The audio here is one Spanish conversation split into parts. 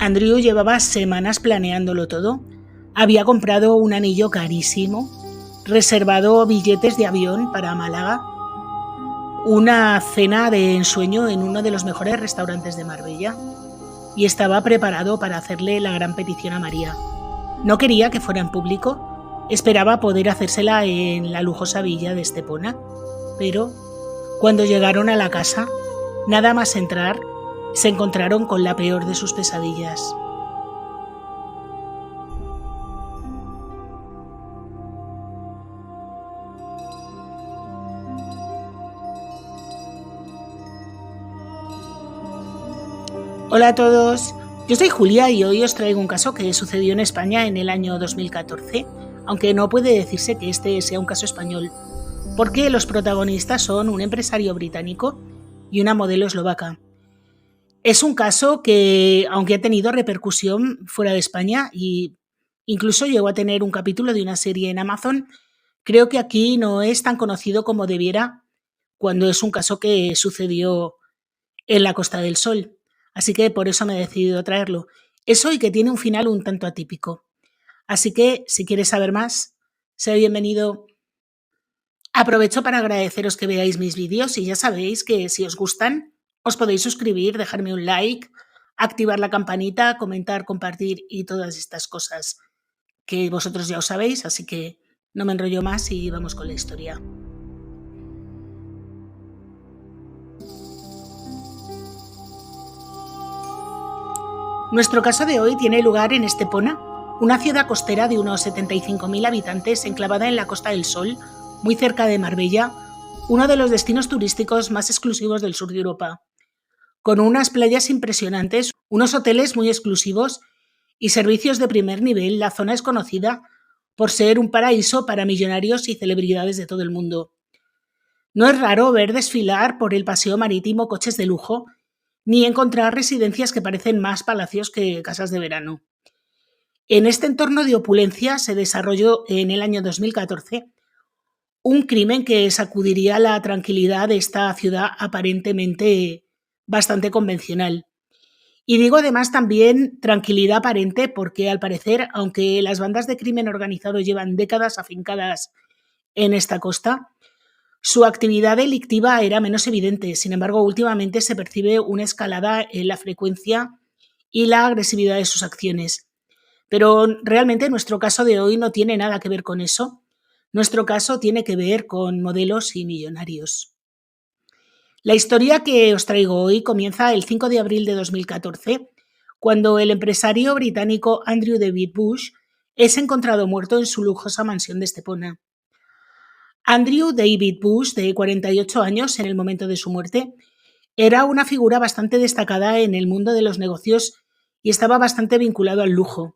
Andrew llevaba semanas planeándolo todo. Había comprado un anillo carísimo, reservado billetes de avión para Málaga, una cena de ensueño en uno de los mejores restaurantes de Marbella y estaba preparado para hacerle la gran petición a María. No quería que fuera en público, esperaba poder hacérsela en la lujosa villa de Estepona, pero cuando llegaron a la casa, nada más entrar, se encontraron con la peor de sus pesadillas. Hola a todos, yo soy Julia y hoy os traigo un caso que sucedió en España en el año 2014, aunque no puede decirse que este sea un caso español, porque los protagonistas son un empresario británico y una modelo eslovaca. Es un caso que, aunque ha tenido repercusión fuera de España y incluso llegó a tener un capítulo de una serie en Amazon, creo que aquí no es tan conocido como debiera cuando es un caso que sucedió en la Costa del Sol. Así que por eso me he decidido traerlo. Eso y que tiene un final un tanto atípico. Así que, si quieres saber más, sé bienvenido. Aprovecho para agradeceros que veáis mis vídeos y ya sabéis que si os gustan, os podéis suscribir, dejarme un like, activar la campanita, comentar, compartir y todas estas cosas que vosotros ya os sabéis, así que no me enrollo más y vamos con la historia. Nuestro caso de hoy tiene lugar en Estepona, una ciudad costera de unos 75.000 habitantes enclavada en la Costa del Sol, muy cerca de Marbella, uno de los destinos turísticos más exclusivos del sur de Europa. Con unas playas impresionantes, unos hoteles muy exclusivos y servicios de primer nivel, la zona es conocida por ser un paraíso para millonarios y celebridades de todo el mundo. No es raro ver desfilar por el paseo marítimo coches de lujo, ni encontrar residencias que parecen más palacios que casas de verano. En este entorno de opulencia se desarrolló en el año 2014 un crimen que sacudiría la tranquilidad de esta ciudad aparentemente bastante convencional. Y digo además también tranquilidad aparente porque al parecer, aunque las bandas de crimen organizado llevan décadas afincadas en esta costa, su actividad delictiva era menos evidente. Sin embargo, últimamente se percibe una escalada en la frecuencia y la agresividad de sus acciones. Pero realmente nuestro caso de hoy no tiene nada que ver con eso. Nuestro caso tiene que ver con modelos y millonarios. La historia que os traigo hoy comienza el 5 de abril de 2014, cuando el empresario británico Andrew David Bush es encontrado muerto en su lujosa mansión de Estepona. Andrew David Bush, de 48 años en el momento de su muerte, era una figura bastante destacada en el mundo de los negocios y estaba bastante vinculado al lujo.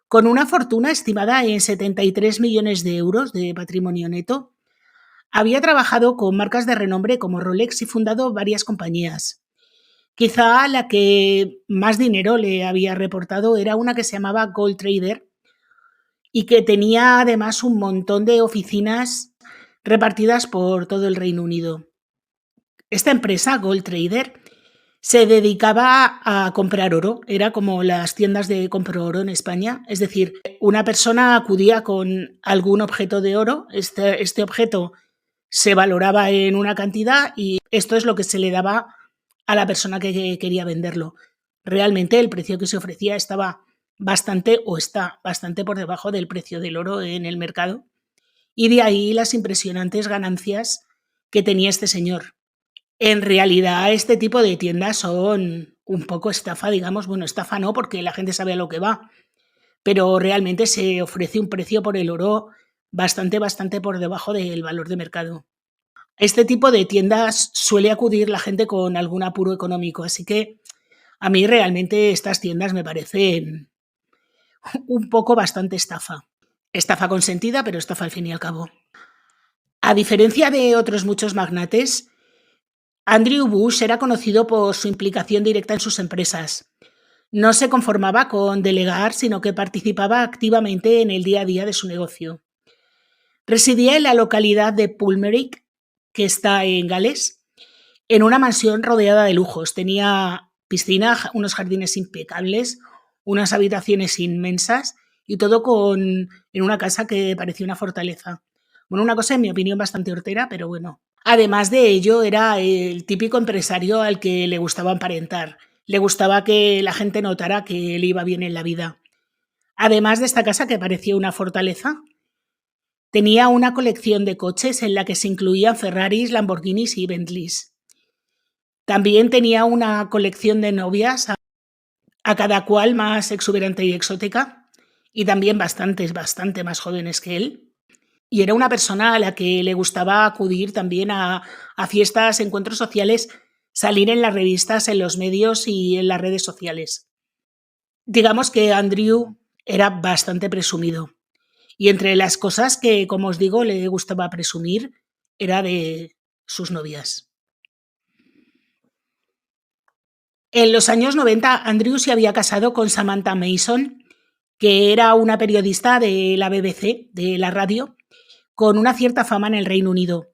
Con una fortuna estimada en 73 millones de euros de patrimonio neto, había trabajado con marcas de renombre como Rolex y fundado varias compañías. Quizá la que más dinero le había reportado era una que se llamaba Gold Trader y que tenía además un montón de oficinas repartidas por todo el Reino Unido. Esta empresa, Gold Trader, se dedicaba a comprar oro, era como las tiendas de compro oro en España, es decir, una persona acudía con algún objeto de oro, este objeto se valoraba en una cantidad y esto es lo que se le daba a la persona que quería venderlo. Realmente el precio que se ofrecía estaba bastante o está bastante por debajo del precio del oro en el mercado y de ahí las impresionantes ganancias que tenía este señor. En realidad, este tipo de tiendas son un poco estafa, digamos. Bueno, estafa no, porque la gente sabe a lo que va, pero realmente se ofrece un precio por el oro bastante por debajo del valor de mercado. A este tipo de tiendas suele acudir la gente con algún apuro económico, así que a mí realmente estas tiendas me parecen un poco bastante estafa. Estafa consentida, pero estafa al fin y al cabo. A diferencia de otros muchos magnates, Andrew Bush era conocido por su implicación directa en sus empresas. No se conformaba con delegar, sino que participaba activamente en el día a día de su negocio. Residía en la localidad de Pulmerick, que está en Gales, en una mansión rodeada de lujos. Tenía piscina, unos jardines impecables, unas habitaciones inmensas y todo en una casa que parecía una fortaleza. Bueno, una cosa en mi opinión bastante hortera, pero bueno. Además de ello, era el típico empresario al que le gustaba aparentar. Le gustaba que la gente notara que le iba bien en la vida. Además de esta casa que parecía una fortaleza, tenía una colección de coches en la que se incluían Ferraris, Lamborghinis y Bentleys. También tenía una colección de novias, a cada cual más exuberante y exótica, y también bastante más jóvenes que él. Y era una persona a la que le gustaba acudir también a fiestas, encuentros sociales, salir en las revistas, en los medios y en las redes sociales. Digamos que Andrew era bastante presumido. Y entre las cosas que, como os digo, le gustaba presumir, era de sus novias. En los años 90, Andrew se había casado con Samantha Mason, que era una periodista de la BBC, de la radio, con una cierta fama en el Reino Unido.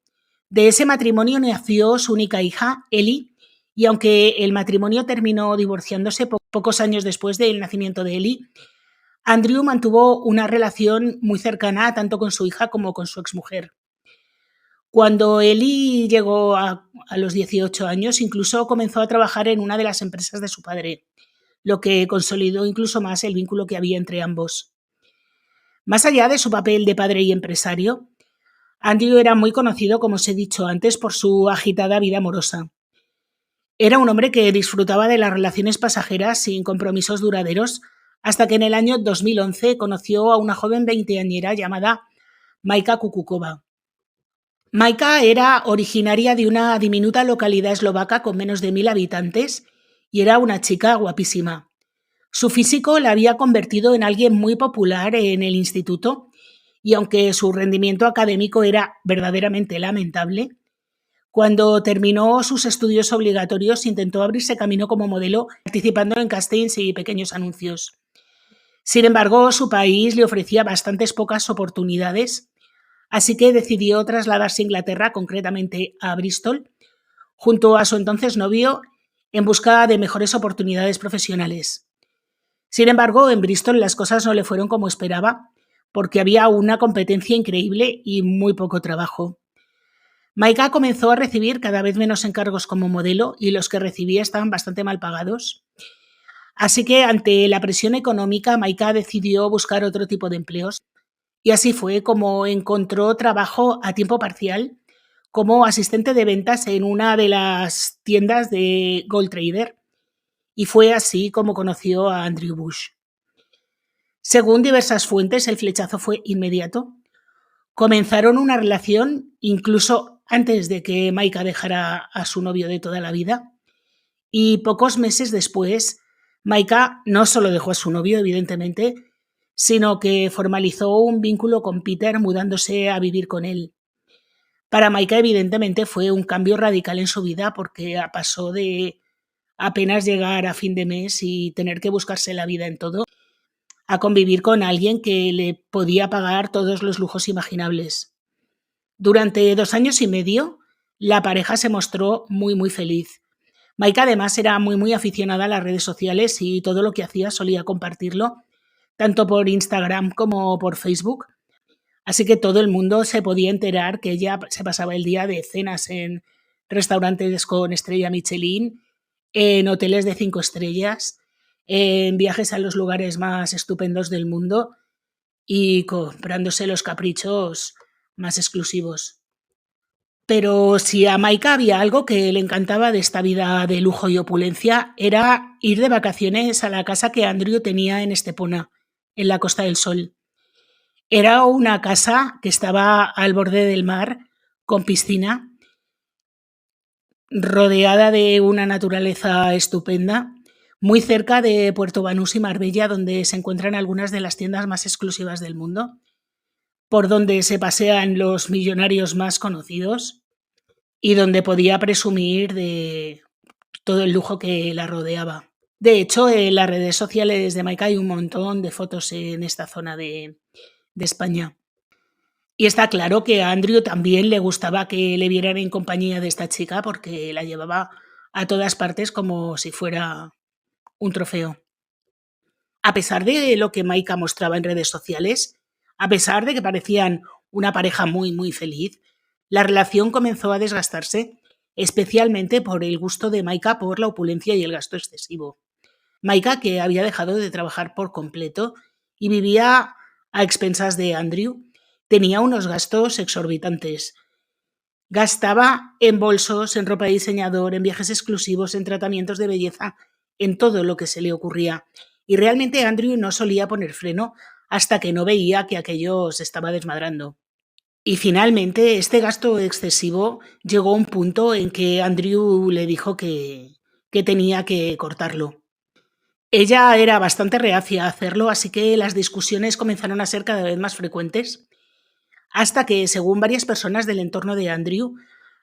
De ese matrimonio nació su única hija, Ellie, y aunque el matrimonio terminó divorciándose pocos años después del nacimiento de Ellie, Andrew mantuvo una relación muy cercana tanto con su hija como con su exmujer. Cuando Ellie llegó a los 18 años, incluso comenzó a trabajar en una de las empresas de su padre, lo que consolidó incluso más el vínculo que había entre ambos. Más allá de su papel de padre y empresario, Andrew era muy conocido, como os he dicho antes, por su agitada vida amorosa. Era un hombre que disfrutaba de las relaciones pasajeras sin compromisos duraderos, hasta que en el año 2011 conoció a una joven veinteañera llamada Majka Kukukova. Majka era originaria de una diminuta localidad eslovaca con menos de 1000 habitantes y era una chica guapísima. Su físico la había convertido en alguien muy popular en el instituto y aunque su rendimiento académico era verdaderamente lamentable, cuando terminó sus estudios obligatorios intentó abrirse camino como modelo participando en castings y pequeños anuncios. Sin embargo, su país le ofrecía bastantes pocas oportunidades, así que decidió trasladarse a Inglaterra, concretamente a Bristol, junto a su entonces novio, en busca de mejores oportunidades profesionales. Sin embargo, en Bristol las cosas no le fueron como esperaba, porque había una competencia increíble y muy poco trabajo. Majka comenzó a recibir cada vez menos encargos como modelo y los que recibía estaban bastante mal pagados. Así que ante la presión económica, Majka decidió buscar otro tipo de empleos. Y así fue como encontró trabajo a tiempo parcial como asistente de ventas en una de las tiendas de Gold Trader. Y fue así como conoció a Andrew Bush. Según diversas fuentes, el flechazo fue inmediato. Comenzaron una relación incluso antes de que Majka dejara a su novio de toda la vida. Y pocos meses después, Majka no solo dejó a su novio, evidentemente, sino que formalizó un vínculo con Peter mudándose a vivir con él. Para Majka, evidentemente, fue un cambio radical en su vida porque pasó de apenas llegar a fin de mes y tener que buscarse la vida en todo, a convivir con alguien que le podía pagar todos los lujos imaginables. Durante 2 años y medio, la pareja se mostró muy feliz. Majka además era muy aficionada a las redes sociales y todo lo que hacía solía compartirlo, tanto por Instagram como por Facebook. Así que todo el mundo se podía enterar que ella se pasaba el día de cenas en restaurantes con estrella Michelin, en hoteles de 5 estrellas, en viajes a los lugares más estupendos del mundo y comprándose los caprichos más exclusivos. Pero si a Majka había algo que le encantaba de esta vida de lujo y opulencia, era ir de vacaciones a la casa que Andrew tenía en Estepona, en la Costa del Sol. Era una casa que estaba al borde del mar, con piscina, rodeada de una naturaleza estupenda, muy cerca de Puerto Banús y Marbella, donde se encuentran algunas de las tiendas más exclusivas del mundo, por donde se pasean los millonarios más conocidos y donde podía presumir de todo el lujo que la rodeaba. De hecho, en las redes sociales de Majka hay un montón de fotos en esta zona de España. Y está claro que a Andrew también le gustaba que le vieran en compañía de esta chica porque la llevaba a todas partes como si fuera un trofeo. A pesar de lo que Maika mostraba en redes sociales, a pesar de que parecían una pareja muy feliz, la relación comenzó a desgastarse, especialmente por el gusto de Maika por la opulencia y el gasto excesivo. Maika, que había dejado de trabajar por completo y vivía a expensas de Andrew, tenía unos gastos exorbitantes. Gastaba en bolsos, en ropa de diseñador, en viajes exclusivos, en tratamientos de belleza, en todo lo que se le ocurría. Y realmente Andrew no solía poner freno hasta que no veía que aquello se estaba desmadrando. Y finalmente este gasto excesivo llegó a un punto en que Andrew le dijo que tenía que cortarlo. Ella era bastante reacia a hacerlo, así que las discusiones comenzaron a ser cada vez más frecuentes, hasta que, según varias personas del entorno de Andrew,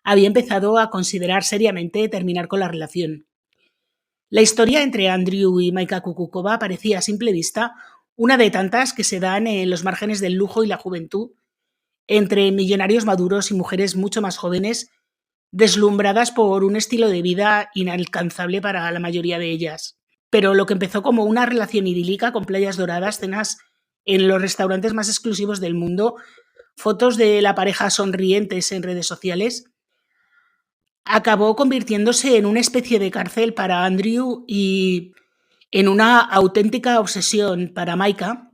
había empezado a considerar seriamente terminar con la relación. La historia entre Andrew y Maika Kukukova parecía a simple vista una de tantas que se dan en los márgenes del lujo y la juventud, entre millonarios maduros y mujeres mucho más jóvenes, deslumbradas por un estilo de vida inalcanzable para la mayoría de ellas. Pero lo que empezó como una relación idílica con playas doradas, cenas en los restaurantes más exclusivos del mundo, fotos de la pareja sonrientes en redes sociales, acabó convirtiéndose en una especie de cárcel para Andrew y en una auténtica obsesión para Maika,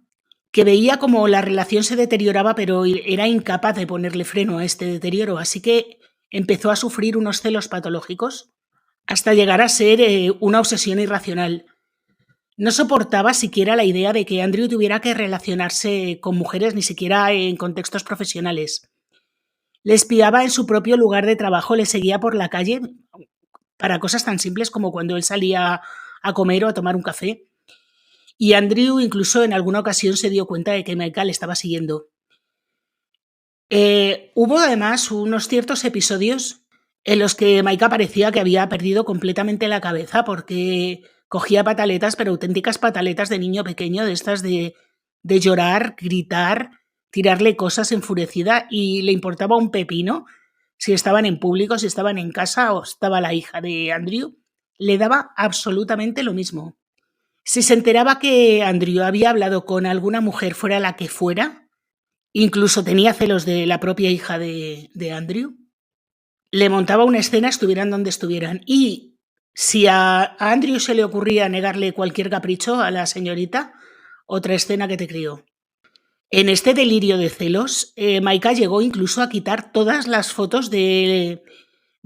que veía como la relación se deterioraba pero era incapaz de ponerle freno a este deterioro, así que empezó a sufrir unos celos patológicos hasta llegar a ser una obsesión irracional. No soportaba siquiera la idea de que Andrew tuviera que relacionarse con mujeres, ni siquiera en contextos profesionales. Le espiaba en su propio lugar de trabajo, le seguía por la calle para cosas tan simples como cuando él salía a comer o a tomar un café. Y Andrew incluso en alguna ocasión se dio cuenta de que Maika le estaba siguiendo. Hubo además unos ciertos episodios en los que Maika parecía que había perdido completamente la cabeza porque cogía pataletas, pero auténticas pataletas de niño pequeño, de estas de llorar, gritar, tirarle cosas enfurecida, y le importaba un pepino si estaban en público, si estaban en casa o estaba la hija de Andrew. Le daba absolutamente lo mismo. Si se enteraba que Andrew había hablado con alguna mujer, fuera la que fuera, incluso tenía celos de la propia hija de Andrew, le montaba una escena estuvieran donde estuvieran. Y si a Andrew se le ocurría negarle cualquier capricho a la señorita, otra escena que te crió. En este delirio de celos, Maika llegó incluso a quitar todas las fotos de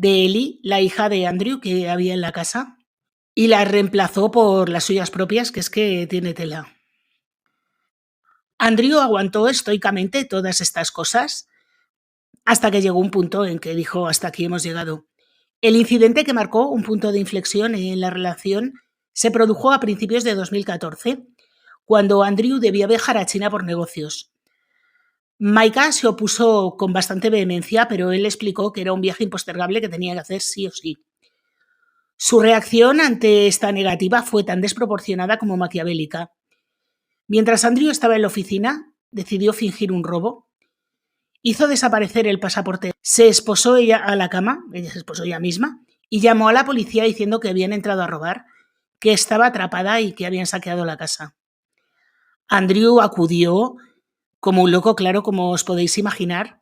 Ellie, la hija de Andrew, que había en la casa, y las reemplazó por las suyas propias, que es que tiene tela. Andrew aguantó estoicamente todas estas cosas hasta que llegó un punto en que dijo: hasta aquí hemos llegado. El incidente que marcó un punto de inflexión en la relación se produjo a principios de 2014, cuando Andrew debía viajar a China por negocios. Maika se opuso con bastante vehemencia, pero él explicó que era un viaje impostergable que tenía que hacer sí o sí. Su reacción ante esta negativa fue tan desproporcionada como maquiavélica. Mientras Andrew estaba en la oficina, decidió fingir un robo, hizo desaparecer el pasaporte, se esposó ella a la cama, ella se esposó ella misma, y llamó a la policía diciendo que habían entrado a robar, que estaba atrapada y que habían saqueado la casa. Andrew acudió como un loco, claro, como os podéis imaginar,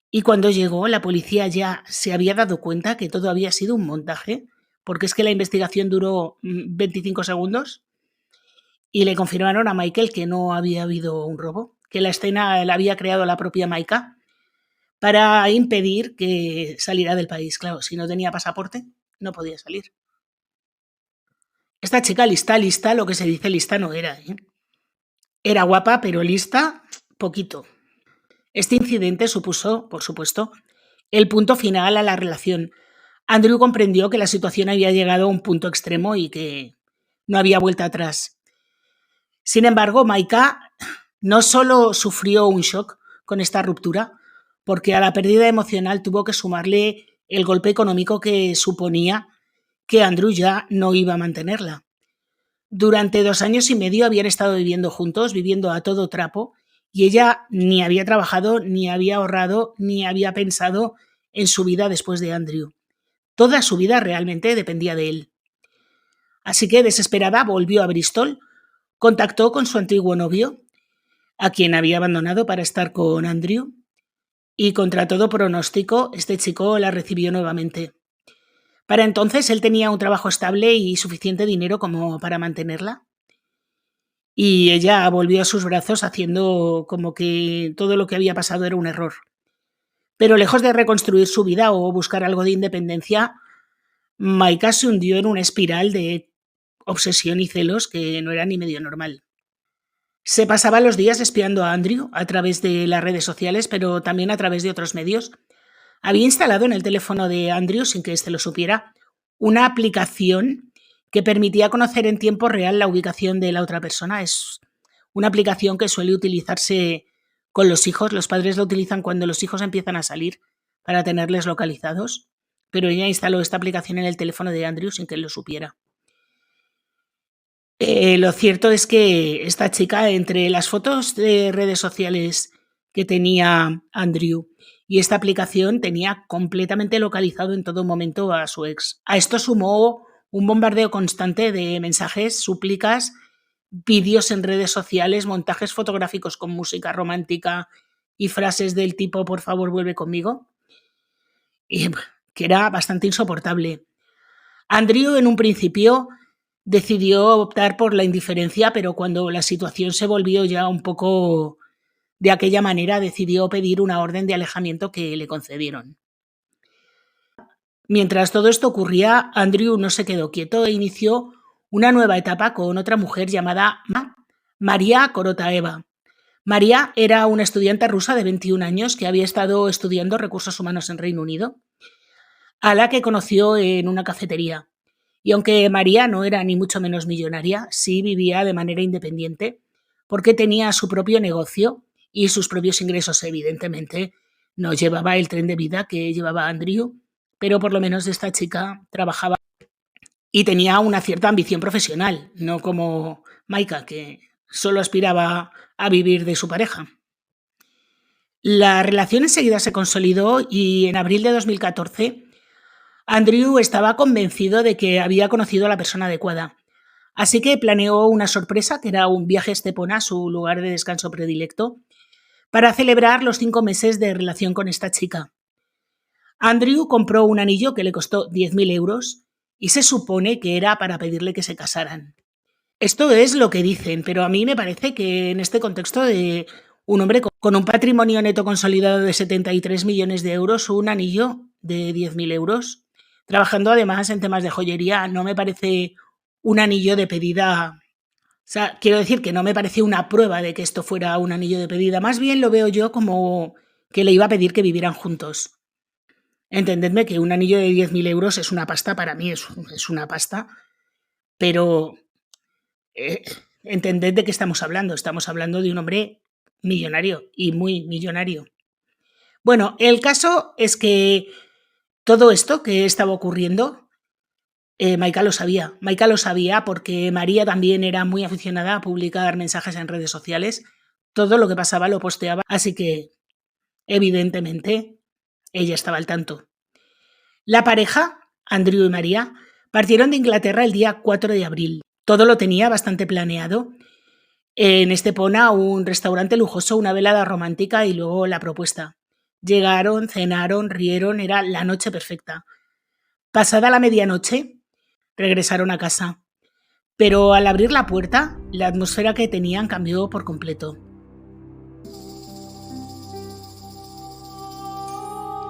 y cuando llegó la policía ya se había dado cuenta que todo había sido un montaje, porque es que la investigación duró 25 segundos y le confirmaron a Michael que no había habido un robo, que la escena la había creado la propia Maika para impedir que saliera del país. Claro, si no tenía pasaporte, no podía salir. Esta chica lista, lo que se dice lista no era, ¿eh? Era guapa, pero lista, poquito. Este incidente supuso, por supuesto, el punto final a la relación. Andrew comprendió que la situación había llegado a un punto extremo y que no había vuelta atrás. Sin embargo, Maika no solo sufrió un shock con esta ruptura, porque a la pérdida emocional tuvo que sumarle el golpe económico que suponía que Andrew ya no iba a mantenerla. Durante 2 años y medio habían estado viviendo juntos, viviendo a todo trapo, y ella ni había trabajado, ni había ahorrado, ni había pensado en su vida después de Andrew. Toda su vida realmente dependía de él. Así que, desesperada, volvió a Bristol, contactó con su antiguo novio, a quien había abandonado para estar con Andrew, y contra todo pronóstico, este chico la recibió nuevamente. Para entonces él tenía un trabajo estable y suficiente dinero como para mantenerla. Y ella volvió a sus brazos haciendo como que todo lo que había pasado era un error. Pero lejos de reconstruir su vida o buscar algo de independencia, Maika se hundió en una espiral de obsesión y celos que no era ni medio normal. Se pasaba los días espiando a Andrew a través de las redes sociales, pero también a través de otros medios. Había instalado en el teléfono de Andrew, sin que éste lo supiera, una aplicación que permitía conocer en tiempo real la ubicación de la otra persona. Es una aplicación que suele utilizarse con los hijos. Los padres la utilizan cuando los hijos empiezan a salir para tenerles localizados. Pero ella instaló esta aplicación en el teléfono de Andrew sin que él lo supiera. Lo cierto es que esta chica, entre las fotos de redes sociales que tenía Andrew y esta aplicación, tenía completamente localizado en todo momento a su ex. A esto sumó un bombardeo constante de mensajes, súplicas, vídeos en redes sociales, montajes fotográficos con música romántica y frases del tipo "por favor vuelve conmigo", y que era bastante insoportable. Andrew en un principio decidió optar por la indiferencia, pero cuando la situación se volvió ya un poco de aquella manera, decidió pedir una orden de alejamiento que le concedieron. Mientras todo esto ocurría, Andrew no se quedó quieto e inició una nueva etapa con otra mujer llamada María Korotaeva. María era una estudiante rusa de 21 años que había estado estudiando recursos humanos en Reino Unido, a la que conoció en una cafetería. Y aunque María no era ni mucho menos millonaria, sí vivía de manera independiente, porque tenía su propio negocio y sus propios ingresos. Evidentemente no llevaba el tren de vida que llevaba Andrew, pero por lo menos esta chica trabajaba y tenía una cierta ambición profesional, no como Maika, que solo aspiraba a vivir de su pareja. La relación enseguida se consolidó y en abril de 2014 Andrew estaba convencido de que había conocido a la persona adecuada, así que planeó una sorpresa, que era un viaje a Estepona, su lugar de descanso predilecto, para celebrar los 5 meses de relación con esta chica. Andrew compró un anillo que le costó 10.000 euros y se supone que era para pedirle que se casaran. Esto es lo que dicen, pero a mí me parece que en este contexto de un hombre con un patrimonio neto consolidado de 73 millones de euros, un anillo de 10.000 euros, trabajando además en temas de joyería, no me parece un anillo de pedida. O sea, quiero decir que no me parece una prueba de que esto fuera un anillo de pedida. Más bien lo veo yo como que le iba a pedir que vivieran juntos. Entendedme que un anillo de 10.000 euros es una pasta, para mí es una pasta, pero entended de qué estamos hablando. Estamos hablando de un hombre millonario y muy millonario. Bueno, el caso es que todo esto que estaba ocurriendo, Maika lo sabía. Maika lo sabía porque María también era muy aficionada a publicar mensajes en redes sociales. Todo lo que pasaba lo posteaba, así que, evidentemente, ella estaba al tanto. La pareja, Andrew y María, partieron de Inglaterra el día 4 de abril. Todo lo tenía bastante planeado. En Estepona, un restaurante lujoso, una velada romántica y luego la propuesta. Llegaron, cenaron, rieron, era la noche perfecta. Pasada la medianoche, regresaron a casa. Pero al abrir la puerta, la atmósfera que tenían cambió por completo.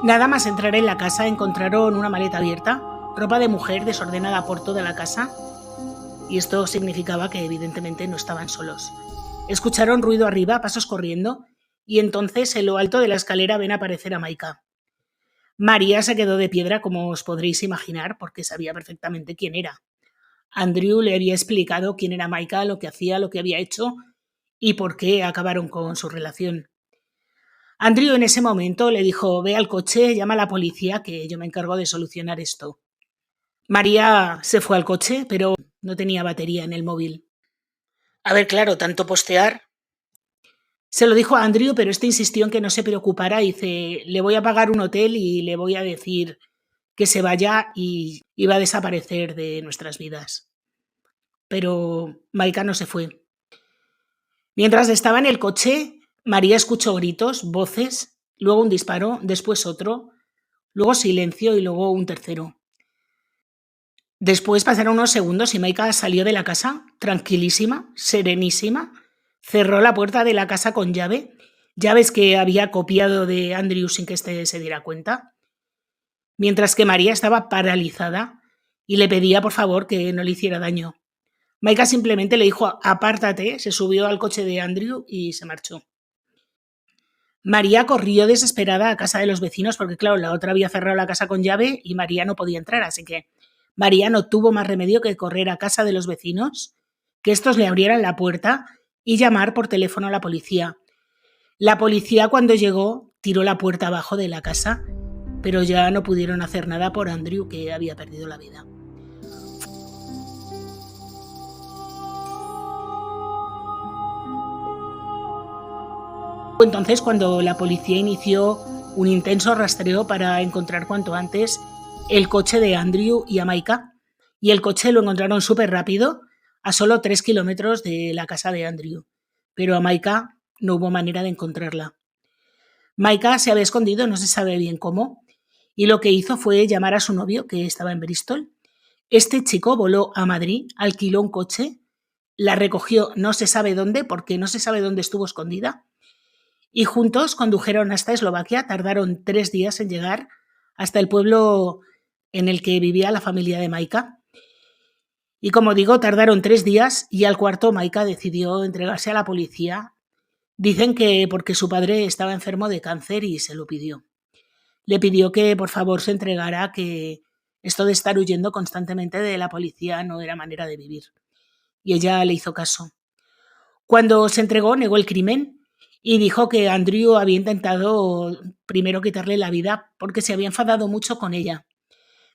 Nada más entrar en la casa encontraron una maleta abierta, ropa de mujer desordenada por toda la casa, y esto significaba que evidentemente no estaban solos. Escucharon ruido arriba, pasos corriendo, y entonces en lo alto de la escalera ven aparecer a Maika. María se quedó de piedra, como os podréis imaginar, porque sabía perfectamente quién era. Andrew le había explicado quién era Maika, lo que hacía, lo que había hecho y por qué acabaron con su relación. Andrew en ese momento le dijo: ve al coche, llama a la policía, que yo me encargo de solucionar esto. María se fue al coche, pero no tenía batería en el móvil. A ver, claro, tanto postear. Se lo dijo a Andrew, pero este insistió en que no se preocupara y dice: le voy a pagar un hotel y le voy a decir que se vaya y va a desaparecer de nuestras vidas. Pero Maika no se fue. Mientras estaba en el coche, María escuchó gritos, voces, luego un disparo, después otro, luego silencio y luego un tercero. Después pasaron unos segundos y Maika salió de la casa, tranquilísima, serenísima, cerró la puerta de la casa con llaves que había copiado de Andrew sin que éste se diera cuenta, mientras que María estaba paralizada y le pedía por favor que no le hiciera daño. Maika simplemente le dijo apártate, se subió al coche de Andrew y se marchó. María corrió desesperada a casa de los vecinos porque, claro, la otra había cerrado la casa con llave y María no podía entrar, así que María no tuvo más remedio que correr a casa de los vecinos, que estos le abrieran la puerta y llamar por teléfono a la policía. La policía, cuando llegó, tiró la puerta abajo de la casa, pero ya no pudieron hacer nada por Andrew, que había perdido la vida. Entonces, cuando la policía inició un intenso rastreo para encontrar cuanto antes el coche de Andrew y a Maika, y el coche lo encontraron súper rápido, a solo 3 kilómetros de la casa de Andrew, pero a Maika no hubo manera de encontrarla. Maika se había escondido, no se sabe bien cómo, y lo que hizo fue llamar a su novio, que estaba en Bristol. Este chico voló a Madrid, alquiló un coche, la recogió no se sabe dónde, porque no se sabe dónde estuvo escondida, y juntos condujeron hasta Eslovaquia. Tardaron 3 días en llegar hasta el pueblo en el que vivía la familia de Maika. Y como digo, tardaron 3 días y al cuarto Maika decidió entregarse a la policía. Dicen que porque su padre estaba enfermo de cáncer y se lo pidió. Le pidió que por favor se entregara, que esto de estar huyendo constantemente de la policía no era manera de vivir. Y ella le hizo caso. Cuando se entregó, negó el crimen y dijo que Andrew había intentado primero quitarle la vida porque se había enfadado mucho con ella.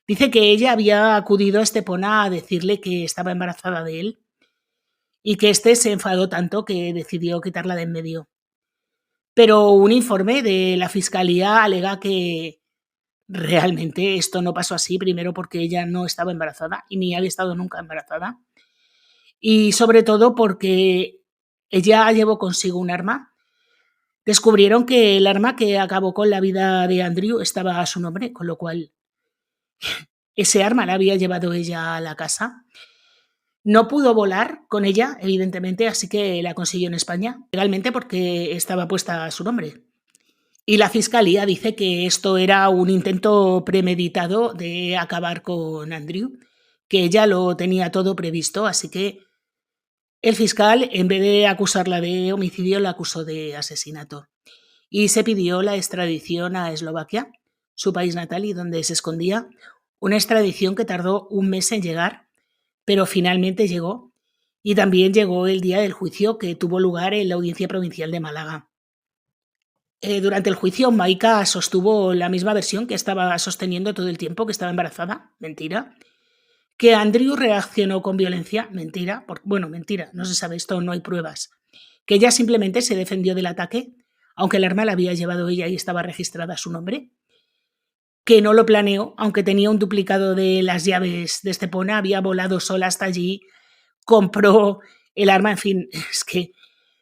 Dice que ella había acudido a Estepona a decirle que estaba embarazada de él y que éste se enfadó tanto que decidió quitarla de en medio. Pero un informe de la fiscalía alega que realmente esto no pasó así, primero porque ella no estaba embarazada y ni había estado nunca embarazada, y sobre todo porque ella llevó consigo un arma. Descubrieron que el arma que acabó con la vida de Andrew estaba a su nombre, con lo cual ese arma la había llevado ella a la casa. No pudo volar con ella, evidentemente, así que la consiguió en España, legalmente porque estaba puesta a su nombre. Y la fiscalía dice que esto era un intento premeditado de acabar con Andrew, que ella lo tenía todo previsto, así que el fiscal, en vez de acusarla de homicidio, la acusó de asesinato. Y se pidió la extradición a Eslovaquia, su país natal y donde se escondía, una extradición que tardó 1 mes en llegar, pero finalmente llegó, y también llegó el día del juicio, que tuvo lugar en la Audiencia Provincial de Málaga. Durante el juicio, Maika sostuvo la misma versión que estaba sosteniendo todo el tiempo, que estaba embarazada, mentira. Que Andrew reaccionó con violencia, mentira, mentira, no se sabe, esto no hay pruebas. Que ella simplemente se defendió del ataque, aunque el arma la había llevado ella y estaba registrada a su nombre. Que no lo planeó, aunque tenía un duplicado de las llaves de Estepona, había volado sola hasta allí, compró el arma, en fin, es que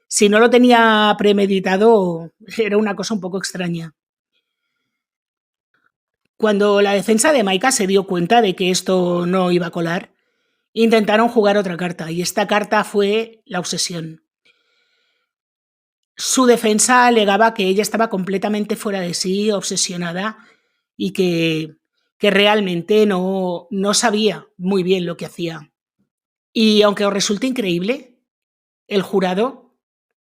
si no lo tenía premeditado era una cosa un poco extraña. Cuando la defensa de Maika se dio cuenta de que esto no iba a colar, intentaron jugar otra carta, y esta carta fue la obsesión. Su defensa alegaba que ella estaba completamente fuera de sí, obsesionada, y que realmente no sabía muy bien lo que hacía. Y aunque os resulte increíble, el jurado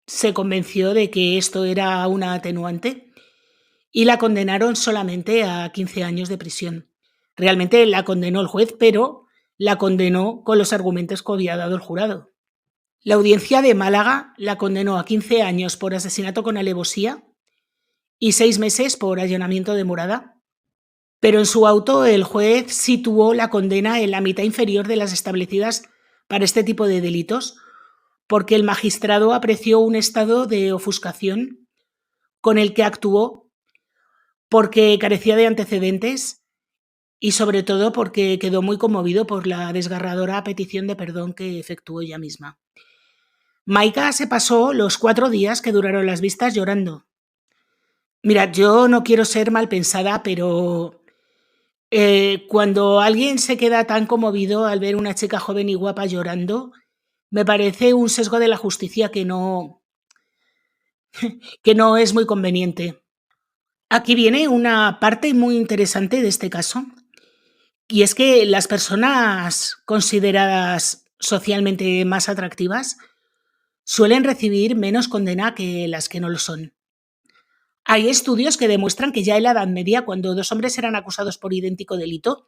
se convenció de que esto era una atenuante y la condenaron solamente a 15 años de prisión. Realmente la condenó el juez, pero la condenó con los argumentos que había dado el jurado. La audiencia de Málaga la condenó a 15 años por asesinato con alevosía y 6 meses por allanamiento de morada. Pero en su auto el juez situó la condena en la mitad inferior de las establecidas para este tipo de delitos, porque el magistrado apreció un estado de ofuscación con el que actuó, porque carecía de antecedentes y sobre todo porque quedó muy conmovido por la desgarradora petición de perdón que efectuó ella misma. Maika se pasó los 4 días que duraron las vistas llorando. Mira, yo no quiero ser mal pensada, pero cuando alguien se queda tan conmovido al ver una chica joven y guapa llorando, me parece un sesgo de la justicia que no es muy conveniente. Aquí viene una parte muy interesante de este caso, y es que las personas consideradas socialmente más atractivas suelen recibir menos condena que las que no lo son. Hay estudios que demuestran que ya en la Edad Media, cuando dos hombres eran acusados por idéntico delito,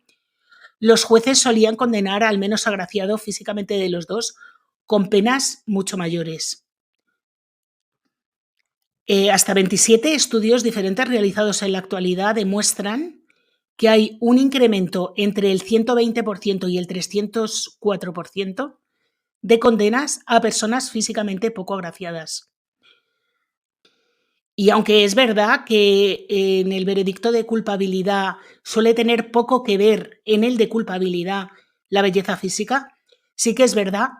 los jueces solían condenar al menos agraciado físicamente de los dos con penas mucho mayores. Hasta 27 estudios diferentes realizados en la actualidad demuestran que hay un incremento entre el 120% y el 304% de condenas a personas físicamente poco agraciadas. Y aunque es verdad que en el veredicto de culpabilidad suele tener poco que ver en el de culpabilidad la belleza física, sí que es verdad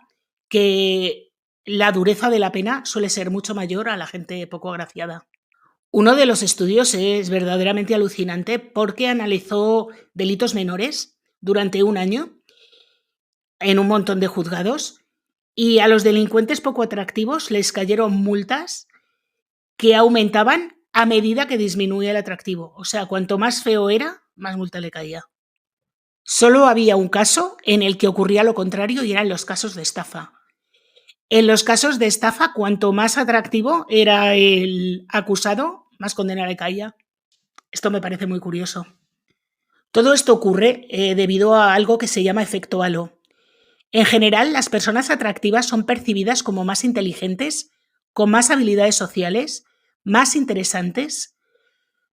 que la dureza de la pena suele ser mucho mayor a la gente poco agraciada. Uno de los estudios es verdaderamente alucinante porque analizó delitos menores durante un año en un montón de juzgados y a los delincuentes poco atractivos les cayeron multas que aumentaban a medida que disminuía el atractivo. O sea, cuanto más feo era, más multa le caía. Solo había un caso en el que ocurría lo contrario y eran los casos de estafa. En los casos de estafa, cuanto más atractivo era el acusado, más condena le caía. Esto me parece muy curioso. Todo esto ocurre debido a algo que se llama efecto halo. En general, las personas atractivas son percibidas como más inteligentes, con más habilidades sociales, más interesantes,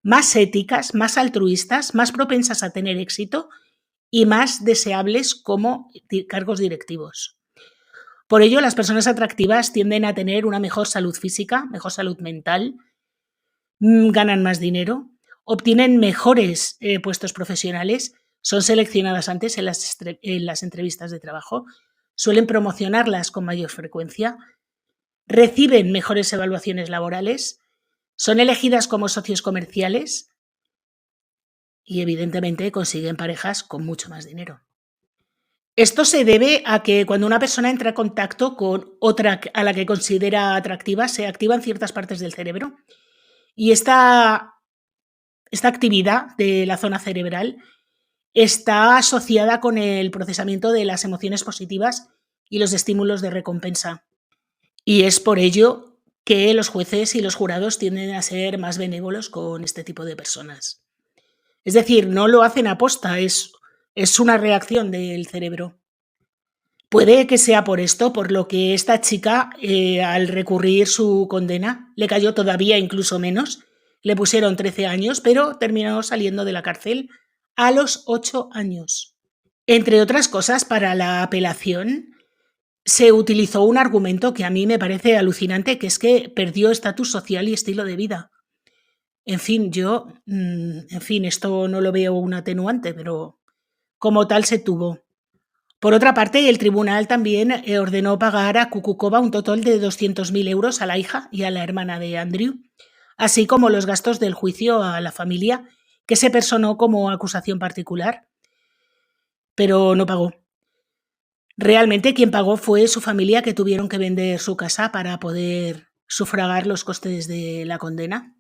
más éticas, más altruistas, más propensas a tener éxito y más deseables como cargos directivos. Por ello, las personas atractivas tienden a tener una mejor salud física, mejor salud mental, ganan más dinero, obtienen mejores puestos profesionales, son seleccionadas antes en las entrevistas de trabajo, suelen promocionarlas con mayor frecuencia, reciben mejores evaluaciones laborales, son elegidas como socios comerciales y evidentemente consiguen parejas con mucho más dinero. Esto se debe a que cuando una persona entra en contacto con otra a la que considera atractiva, se activan ciertas partes del cerebro y esta actividad de la zona cerebral está asociada con el procesamiento de las emociones positivas y los estímulos de recompensa. Y es por ello que los jueces y los jurados tienden a ser más benévolos con este tipo de personas. Es decir, no lo hacen aposta, es una reacción del cerebro. Puede que sea por esto, por lo que esta chica, al recurrir su condena, le cayó todavía incluso menos. Le pusieron 13 años, pero terminó saliendo de la cárcel a los 8 años. Entre otras cosas, para la apelación se utilizó un argumento que a mí me parece alucinante, que es que perdió estatus social y estilo de vida. En fin, esto no lo veo un atenuante, pero como tal se tuvo. Por otra parte, el tribunal también ordenó pagar a Kukukova un total de 200.000 euros a la hija y a la hermana de Andrew, así como los gastos del juicio a la familia, que se personó como acusación particular, pero no pagó. Realmente quien pagó fue su familia, que tuvieron que vender su casa para poder sufragar los costes de la condena.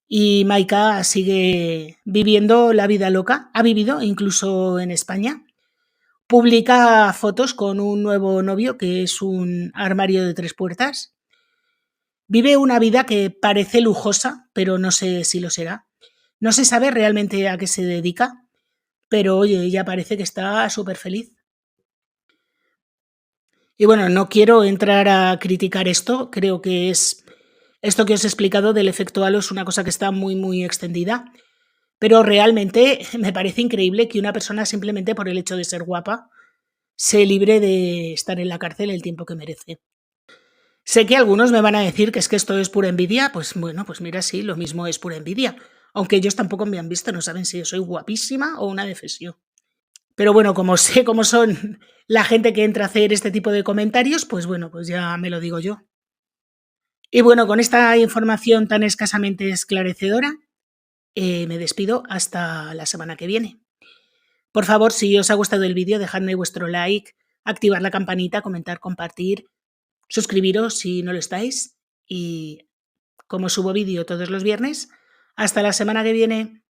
Y Maika sigue viviendo la vida loca, ha vivido incluso en España. Publica fotos con un nuevo novio que es un armario de 3 puertas. Vive una vida que parece lujosa, pero no sé si lo será. No se sabe realmente a qué se dedica, pero oye, ella parece que está súper feliz. Y bueno, no quiero entrar a criticar esto, creo que es esto que os he explicado del efecto halo es una cosa que está muy, muy extendida, pero realmente me parece increíble que una persona simplemente por el hecho de ser guapa se libre de estar en la cárcel el tiempo que merece. Sé que algunos me van a decir que es que esto es pura envidia, pues bueno, pues mira, sí, lo mismo es pura envidia. aunque ellos tampoco me han visto, no saben si yo soy guapísima o una defesión. Pero bueno, como sé cómo son la gente que entra a hacer este tipo de comentarios, pues bueno, pues ya me lo digo yo. Y bueno, con esta información tan escasamente esclarecedora, me despido hasta la semana que viene. Por favor, si os ha gustado el vídeo, dejadme vuestro like, activar la campanita, comentar, compartir, suscribiros si no lo estáis y como subo vídeo todos los viernes, hasta la semana que viene.